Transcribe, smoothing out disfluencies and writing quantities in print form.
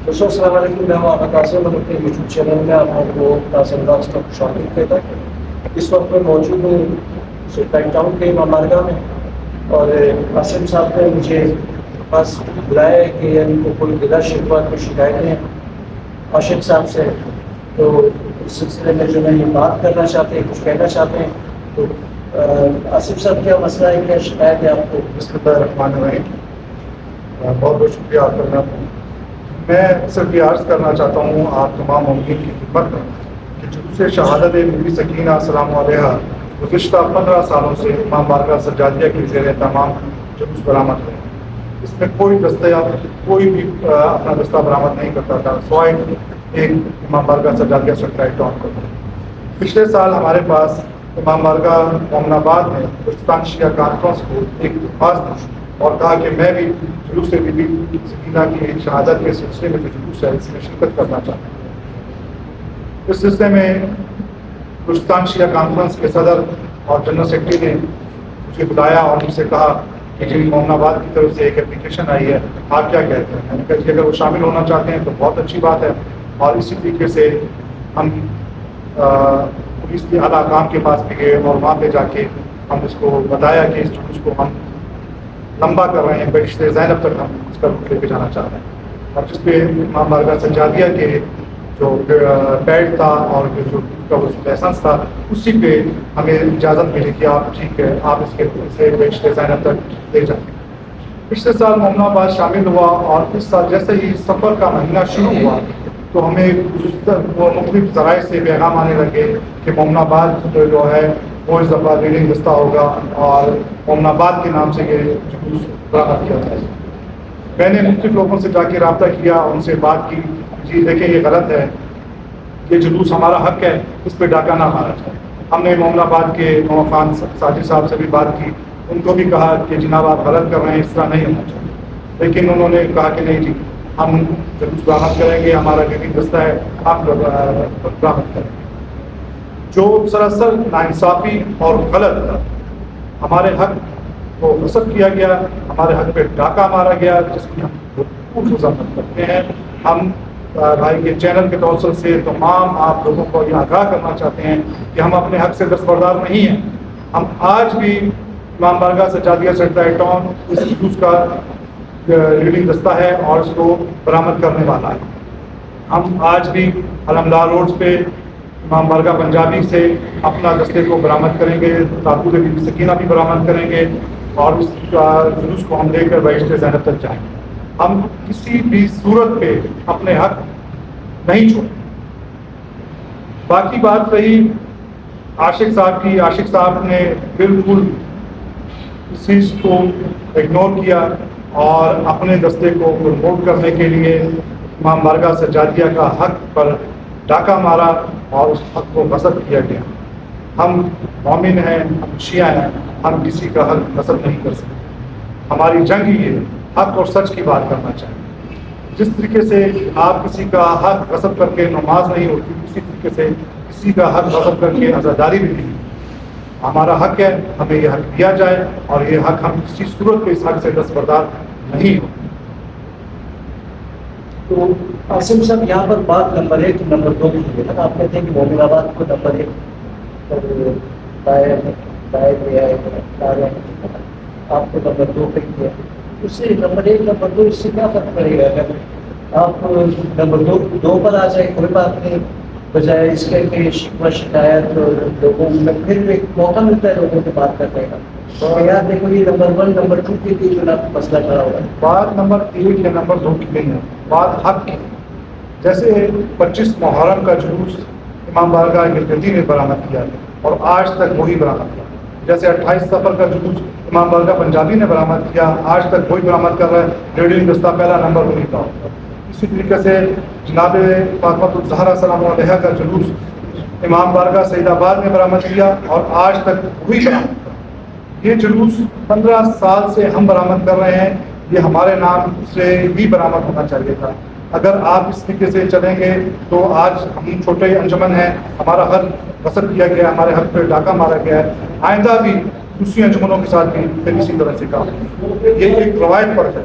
دوستوں السلام علیکم، میں ہوں احمد قاسم اور اپنے یوٹیوب چینل میں آپ کو قاسم راز کا خوش آمدید کہتا ہوں۔ اس وقت میں موجود ہوں ٹائم ٹاؤن کے امام بارگاہ میں، اور قاسم صاحب نے مجھے بس بلایا ہے کہ ان کو کوئی گلا شکوہ کوئی شکایتیں ہیں عاشق صاحب سے، تو اس سلسلے میں جو میں یہ بات کرنا چاہتے ہیں، کچھ کہنا چاہتے ہیں۔ تو آصف صاحب کیا مسئلہ ہے، کیا شکایت ہے آپ کو؟ بسم اللہ الرحمن الرحیم۔ بہت بہت شکریہ آپ کا۔ میں صرف یہ عرض کرنا چاہتا ہوں آپ تمام مومنین کی خدمت میں کہ جلوس شہادت بی بی سکینہ السلام علیہا گزشتہ 15 سالوں سے امام بارگاہ سجادیہ کے زیر اہتمام جلوس برآمد ہے۔ اس میں کوئی کوئی بھی اپنا دستہ برآمد نہیں کرتا تھا سوائے ایک امام بارگاہ سجادیہ سیکٹر ٹاؤن کو۔ پچھلے سال ہمارے پاس امام بارگاہ مومن آباد میں بلوچستان شیعہ کانفرنس کو ایک درخواست دی اور کہا کہ میں بھی جلوس بی بی سکینہ کی شہادت کے سلسلے میں جو جلوس ہے اس میں شرکت کرنا چاہتا ہوں۔ اس سلسلے میں بلوچستان شیعہ کانفرنس کے صدر اور جنرل سیکرٹری نے مجھے بلایا اور مجھ سے کہا کہ جی مومن آباد کی طرف سے ایک اپلیکیشن آئی ہے، آپ کیا کہتے ہیں؟ میں نے کہا کہ اگر وہ شامل ہونا چاہتے ہیں تو بہت اچھی بات ہے، اور اسی طریقے سے ہم پولیس کے اعلیٰ کام کے پاس بھی گئے اور وہاں پہ جا کے ہم اس کو بتایا کہ اس جلوس کو ہم لمبا کر رہے ہیں، بہشت زینب تک ہم اس کا روٹ لے کے جانا چاہ رہے ہیں، اور جس پہ امام بارگاہ سجادیہ کے جو پیڈ تھا اور جو کا وہ لائسنس تھا اسی پہ ہمیں اجازت ملی کہ آپ ٹھیک ہے آپ اس کے سے بہشت زینب تک لے جائیں۔ پچھلے سال مومن آباد شامل ہوا، اور اس سال جیسے ہی سفر کا مہینہ شروع ہوا تو ہمیں مختلف ذرائع سے پیغام آنے لگے کہ مومن آباد جو ہے وہ اس دفعہ ریڈنگ دستہ ہوگا اور مومن آباد کے نام سے یہ جلوس برآمد کیا جائے۔ میں نے مختلف لوگوں سے جا کے رابطہ کیا، ان سے بات کی، جی دیکھیں یہ غلط ہے، یہ جلوس ہمارا حق ہے، اس پہ ڈاکہ نہ مارا جائے۔ ہم نے مومن آباد کے محمد خان ساجد صاحب سے بھی بات کی، ان کو بھی کہا کہ جناب آپ غلط کر رہے ہیں، اس طرح نہیں ہونا چاہیے، لیکن انہوں نے کہا کہ نہیں جی ہم جلوس برآمد کریں گے، ہمارا ریڈنگ دستہ ہے، آپ برآمد کریں گے۔ جو سراسر ناانصافی اور غلط تھا، ہمارے حق کو غصب کیا گیا، ہمارے حق پہ ڈاکہ مارا گیا، جس کی ہم بھرپور مذمت کرتے ہیں۔ ہم بھائی کے چینل کے توسط سے تمام آپ لوگوں کو یہ آگاہ کرنا چاہتے ہیں کہ ہم اپنے حق سے دستبردار نہیں ہیں۔ ہم آج بھی امام بارگاہ سجادیہ سیکٹر ٹاؤن اس جلوس کا ریڈنگ دستہ ہے اور اس کو برآمد کرنے والا ہے۔ ہم آج بھی علمدار روڈ پہ امام بارگاہ پنجابی سے اپنا دستے کو برآمد کریں گے، تابوت بی بی سکینہ بھی برآمد کریں گے، اور اس جلوس کو ہم لے کر بہشت زینب تک جائیں گے۔ ہم کسی بھی صورت پہ اپنے حق نہیں چھوڑیں۔ باقی بات رہی عاشق صاحب کی، عاشق صاحب نے بالکل اس چیز کو اگنور کیا اور اپنے دستے کو پروموٹ کرنے کے لیے امام بارگاہ سجادیہ کا حق پر ڈاکہ مارا اور اس حق کو غصب کیا گیا۔ ہم مومن ہیں، ہم شیعہ ہیں، ہم کسی کا حق غصب نہیں کر سکتے۔ ہماری جنگ ہی ہے حق اور سچ کی بات کرنا چاہیے۔ جس طریقے سے آپ کسی کا حق غصب کر کے نماز نہیں ہوتی، اسی طریقے سے کسی کا حق غصب کر کے عزاداری بھی نہیں۔ ہمارا حق ہے، ہمیں یہ حق دیا جائے، اور یہ حق ہم کسی صورت پہ اس حق سے دستبردار نہیں ہوتے۔ تو قاسم صاحب یہاں پر بات نمبر 1 نمبر 2 کی ہے نا، آپ کہتے ہیں کہ مومن آباد کو نمبر 1 آپ کو نمبر 2 پہ کیا، اس سے نمبر 1 نمبر 2 اس سے کیا فرق پڑے گا؟ اگر آپ نمبر 2 پر آ جائیں کوئی بات نہیں، بجائے اس کے کہ شکوہ شکایت لوگوں میں پھر ایک موقع ملتا ہے لوگوں سے بات کرنے کا۔ اور یار دیکھو یہ نمبر 1 نمبر 2 کے لیے جو مسئلہ کھڑا ہوا ہے، بات نمبر 1 یا نمبر 2 کی نہیں ہے، بات حق کی۔ جیسے 25 محرم کا جلوس امام بارگاہ گلگتی نے برآمد کیا اور آج تک وہی برآمد کیا، جیسے 28 سفر کا جلوس امام بارگاہ پنجابی نے برآمد کیا، آج تک وہی برآمد کر رہا ہے، ریڈنگ دستہ پہلا نمبر وہی کا ہوتا۔ اسی طریقے سے جناب فاطمۃ الزہرا سلام علیہا کا جلوس امام بارگاہ سعید آباد نے برآمد کیا اور آج تک وہی برآمد کیا۔ یہ جلوس 15 سال سے ہم برآمد کر رہے ہیں، یہ ہمارے نام سے ہی برآمد ہونا چاہیے تھا۔ اگر آپ اس طریقے سے چلیں گے تو آج ہم چھوٹے انجمن ہیں، ہمارا حق غصب کیا گیا، ہمارے حق پہ ڈاکہ مارا گیا ہے، آئندہ بھی دوسری انجمنوں کے ساتھ بھی پھر اسی طرح سے کام۔ یہ ایک روایت پر ہے